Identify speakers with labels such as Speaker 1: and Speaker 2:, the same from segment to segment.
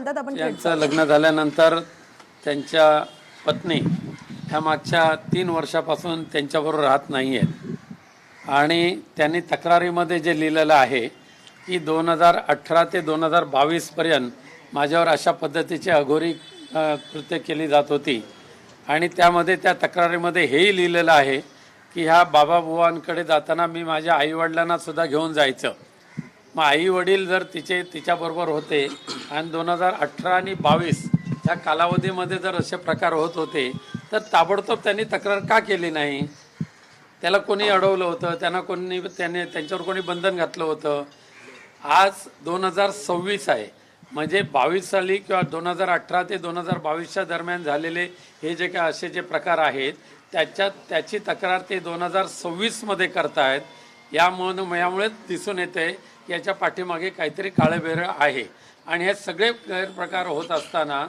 Speaker 1: बोलतात आपण
Speaker 2: त्यांचं लग्न झाल्यानंतर त्यांच्या पत्नी ह्या मागच्या 3 वर्षापासून त्यांच्याबरोबर राहत नाही आहेत आणि त्यांनी तक्रारीमध्ये जे लिहिलेलं आहे की 2018 ते 2022 माझ्यावर अशा पद्धतीची अघोरी कृत्य केली जात होती आणि त्यामध्ये त्या तक्रारीमध्ये हेही लिहिलेलं आहे की ह्या बाबाबुवांकडे जाताना मी माझ्या आईवडिलांना सुद्धा घेऊन जायचं. मग आई वडील जर तिच्याबरोबर होते आणि 2018 आणि 22 ह्या कालावधीमध्ये जर असे प्रकार होत होते तर ताबडतोब त्यांनी तक्रार का केली नाही? त्याला कोणी अडवलं होतं? त्यांच्यावर कोणी बंधन घातलं होतं? आज 2026 आहे, म्हणजे 22 साली किंवा 2018 ते 2022च्या दरम्यान झालेले हे जे काय असे जे प्रकार आहेत त्याची तक्रार ते 2026मध्ये करतायत. यामुळे दिसून येते की याच्या पाठीमागे काहीतरी काळेबेरं आहे आणि हे सगळे गैरप्रकार होत असताना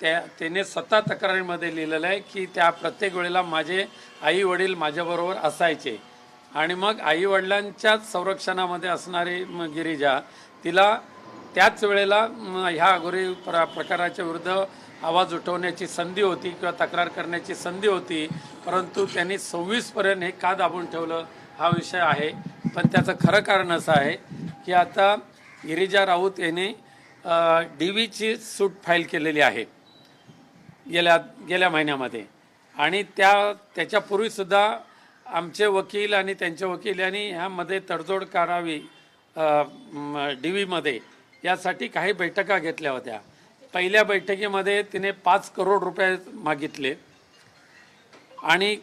Speaker 2: त्याने स्वतः तक्रारीमध्ये लिहिलेलं आहे की त्या प्रत्येक वेळेला माझे आई वडील माझ्याबरोबर असायचे आणि मग आईवडिलांच्याच संरक्षणामध्ये असणारी गिरिजा तिला त्याच वेळेला ह्या अघोरी प्रकाराच्या विरुद्ध आवाज उठवण्याची संधी होती किंवा तक्रार करण्याची संधी होती, परंतु त्यांनी 26पर्यंत हे का दाबून ठेवलं हा विषय आहे. पण त्याचं खरं कारण असं आहे की आता गिरिजा राऊत यांनी DVची सूट फाईल केलेली आहे गेल्या महिन्यामध्ये आणि त्याच्यापूर्वीसुद्धा आमचे वकील आणि त्यांचे वकील यांनी ह्यामध्ये तडजोड करावी DVमध्ये यासाठी काही बैठका घेतल्या होत्या. पहिल्या बैठकीमध्ये तिने 5 करोड रुपये मागितले आणि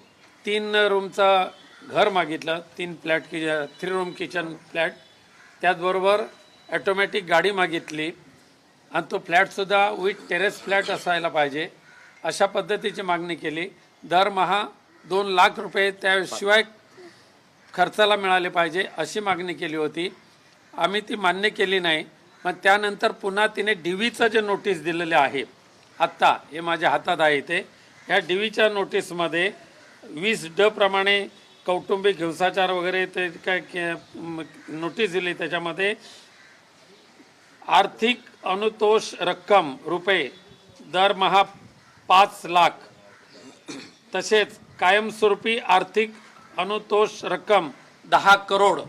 Speaker 2: 3 रूमचा घर मागितलं, 3 रूम किचन फ्लॅट, त्याचबरोबर ॲटोमॅटिक गाडी मागितली आणि तो फ्लॅटसुद्धा विथ टेरेस फ्लॅट असायला पाहिजे अशा पद्धतीची मागणी केली. दरमहा 2 लाख रुपये त्याशिवाय खर्चाला मिळाले पाहिजे अशी मागणी केली होती. आम्ही ती मान्य केली नाही. मग त्यानंतर पुन्हा तिने DVचं जे नोटीस दिलेले आहे आत्ता हे माझ्या हातात आहे ते, ह्या DVच्या नोटीसमध्ये 20D प्रमाणे कौटुंबिक हिंसाचार वगैरे ते काय नोटीस दिली. त्याच्यामध्ये आर्थिक अनुतोष रक्कम रुपये दरमहा 5 लाख, तसेच कायमस्वरूपी आर्थिक अनुतोष रक्कम 10 करोड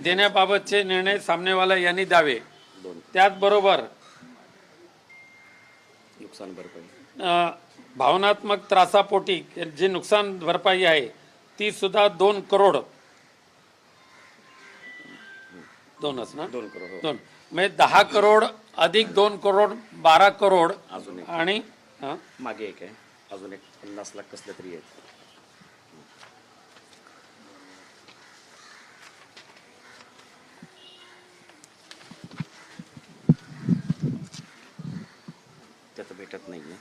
Speaker 2: देण्याबाबतचे निर्णय सामनेवाला यांनी द्यावे. त्याचबरोबर
Speaker 3: नुकसान भरपाई,
Speaker 2: भावनात्मक त्रासापोटी जी नुकसान भरपाई आहे ती सुद्धा 2 करोड, 2च ना,
Speaker 3: 2 करोड,
Speaker 2: 2 म्हणजे 10 करोड अधिक 2 करोड 12 करोड
Speaker 3: अजून एक
Speaker 2: आणि
Speaker 3: मागे एक आहे, अजून एक 50 लाख कसले तरी आहेत. त्याचं भेटत नाहीये,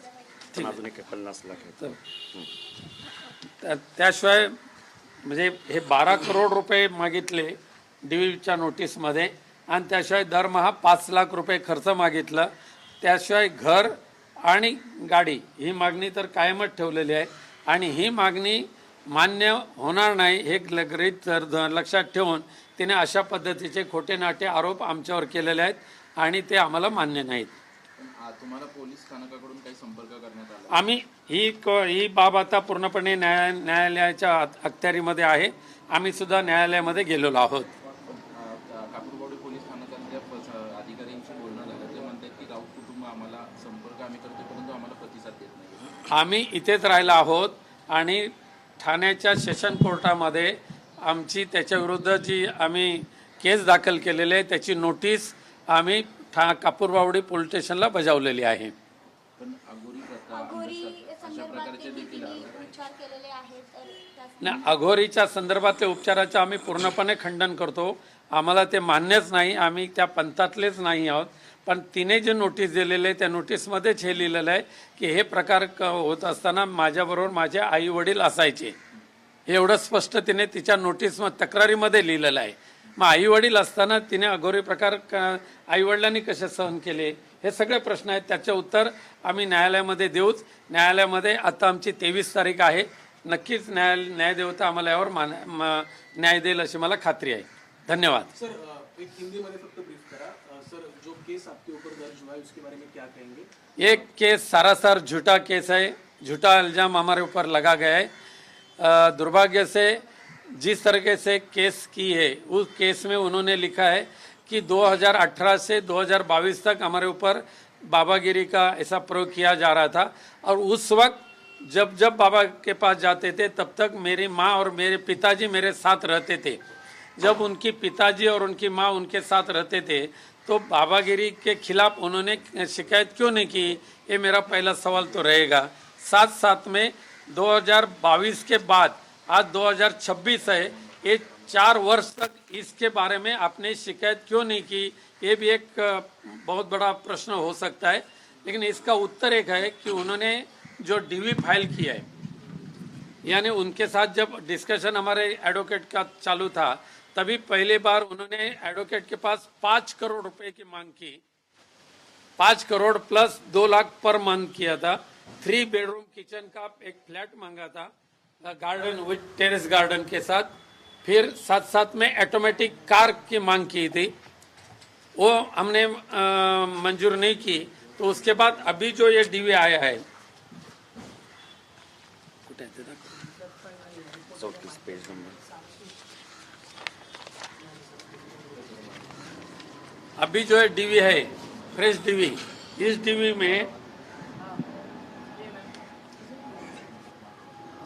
Speaker 3: पण अजून एक 50 लाख आहेत.
Speaker 2: त्याशिवाय म्हणजे हे 12 करोड रुपये मागितले DVच्या नोटीसमध्ये आणि त्याशिवाय दरमहा 5 लाख रुपये खर्च मागितलं. त्याशिवाय घर आणि गाडी ही मागणी तर कायमच ठेवलेली आहे आणि ही मागणी मान्य होणार नाही हे लक्षात ठेवून तिने अशा पद्धतीचे खोटे नाटे आरोप आमच्यावर केलेले आहेत आणि ते आम्हाला मान्य नाहीत.
Speaker 4: तुम्हाला पोलीस स्थानकाकडून काही संपर्क करण्यात आला?
Speaker 2: आम्ही ही बाब आता पूर्णपणे न्यायालयाच्या अखत्यारीमध्ये आहे. आम्ही सुद्धा न्यायालयामध्ये गेलेलो आहोत.
Speaker 4: कापूरवाडी पोलीस स्थानकातल्या अधिकाऱ्यांशी बोलणं झालं, ते म्हणतात की राऊत कुटुंब आम्हाला संपर्क आम्ही करतो परंतु आम्हाला प्रतिसाद देत नाही.
Speaker 2: आम्ही इथेच राहिलो आहोत आणि ठाण्याच्या सेशन कोर्टामध्ये आमची त्याच्याविरुद्ध जी आम्ही केस दाखल केलेली आहे त्याची नोटीस आम्ही कापूरबावडी पोलीस स्टेशनला बजावलेली आहे.
Speaker 4: पण
Speaker 2: नाही, अघोरीच्या संदर्भातले उपचाराचं आम्ही पूर्णपणे खंडन करतो. आम्हाला ते मान्यच नाही, आम्ही त्या पंथातलेच नाही आहोत. पण तिने जे नोटीस दिलेले आहे त्या नोटीसमध्येच हे लिहिलेलं आहे की हे प्रकार होत असताना माझ्याबरोबर माझे आई वडील असायचे. हे एवढं स्पष्ट तिने तिच्या तक्रारीमध्ये लिहिलेलं आहे. मग आई वडील असताना तिने अघोरी प्रकार आईवडिलांनी कसे सहन केले हे सगळे प्रश्न आहेत. त्याचे उत्तर आम्ही न्यायालयामध्ये देऊच. न्यायालयामध्ये आता आमची 23 तारीख आहे. नक्कीच न्यायदेवता आम्हाला यावर न्याय देईल अशी मला खात्री आहे. धन्यवाद.
Speaker 5: सर, एक हिंदीमध्ये फक्त ब्रीफ करा.
Speaker 1: सर जो केस आपके ऊपर दर्ज हुआ है उसके बारे में क्या कहेंगे?
Speaker 2: ये केस सरासर झूठा केस है, झूठा इल्ज़ाम हमारे ऊपर लगा गया है। दुर्भाग्य से जिस तरीके से केस की है उस केस में उन्होंने लिखा है कि 2018 से 2022 तक हमारे ऊपर बाबागिरी का ऐसा प्रयोग किया जा रहा था, और उस वक्त जब जब बाबा के पास जाते थे तब तक मेरी माँ और मेरे पिताजी मेरे साथ रहते थे। जब उनकी पिताजी और उनकी माँ उनके साथ रहते थे तो बाबागिरी के खिलाफ उन्होंने शिकायत क्यों नहीं की, ये मेरा पहला सवाल तो रहेगा। साथ साथ में 2022 के बाद आज 2026 है, ये 4 वर्ष तक इसके बारे में आपने शिकायत क्यों नहीं की, ये भी एक बहुत बड़ा प्रश्न हो सकता है। लेकिन इसका उत्तर एक है कि उन्होंने जो डीवी फाइल किया है, यानी उनके साथ जब डिस्कशन हमारे एडवोकेट का चालू था तभी पहली बार उन्होंने एडवोकेट के पास 5 करोड़ रुपए की मांग की, 5 crore plus 2 lakh per month किया था। 3 बेडरूम किचन का एक फ्लैट मांगा था, गार्डन विद टेरेस गार्डन के साथ। फिर साथ साथ में ऑटोमेटिक कार की मांग की थी, वो हमने मंजूर नहीं की। तो उसके बाद अभी जो ये डीवी आया है,
Speaker 3: 34 पेज नंबर।
Speaker 2: अभी जो है डीवी है फ्रेश डीवी, इस डीवी में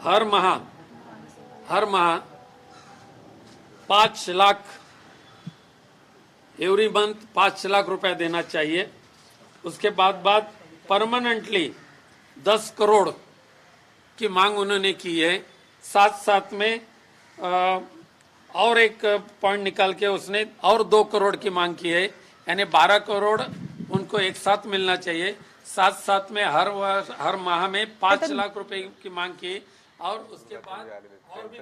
Speaker 2: हर माह 5 लाख एवरी मंथ 5 लाख रुपए देना चाहिए। उसके बाद परमानेंटली 10 करोड़ की मांग उन्होंने की है। साथ साथ में और एक पॉइंट निकाल के उसने और 2 करोड़ की मांग की है, यानी 12 करोड़ उनको एक साथ मिलना चाहिए। साथ साथ में हर माह में 5 लाख रुपए की मांग की, और उसके बाद और भी